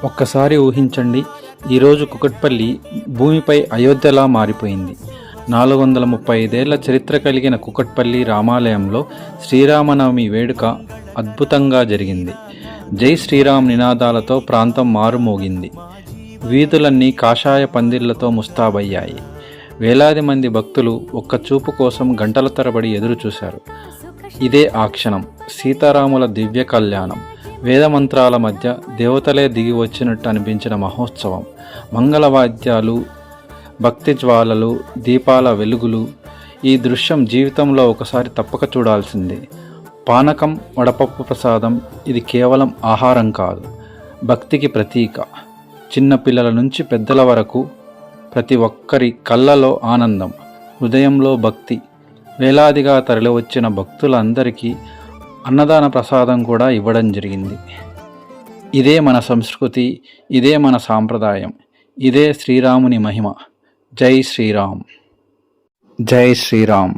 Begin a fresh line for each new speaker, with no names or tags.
ఒక్కసారి ఊహించండి, ఈరోజు కుకట్పల్లి భూమిపై అయోధ్యలా మారిపోయింది. 435 చరిత్ర కలిగిన కుకట్పల్లి రామాలయంలో శ్రీరామనవమి వేడుక అద్భుతంగా జరిగింది. జై శ్రీరామ్ నినాదాలతో ప్రాంతం మారుమోగింది. వీధులన్నీ కాషాయ పందిళ్లతో ముస్తాబయ్యాయి. వేలాది మంది భక్తులు ఒక్క చూపు కోసం గంటల తరబడి ఎదురుచూశారు. ఇదే ఆ క్షణం, సీతారాముల దివ్య కళ్యాణం. వేదమంత్రాల మధ్య దేవతలే దిగి వచ్చినట్టు అనిపించిన మహోత్సవం. మంగళవాద్యాలు, భక్తి జ్వాలలు, దీపాల వెలుగులు. ఈ దృశ్యం జీవితంలో ఒకసారి తప్పక చూడాల్సిందే. పానకం, వడపప్పు ప్రసాదం, ఇది కేవలం ఆహారం కాదు, భక్తికి ప్రతీక. చిన్న పిల్లల నుంచి పెద్దల వరకు ప్రతి ఒక్కరి కళ్ళలో ఆనందం, హృదయంలో భక్తి. వేలాదిగా తరలివచ్చిన భక్తులందరికీ అన్నదాన ప్రసాదం కూడా ఇవ్వడం జరిగింది. ఇదే మన సంస్కృతి, ఇదే మన సాంప్రదాయం, ఇదే శ్రీరాముని మహిమ. జై శ్రీరామ్, జై శ్రీరామ్.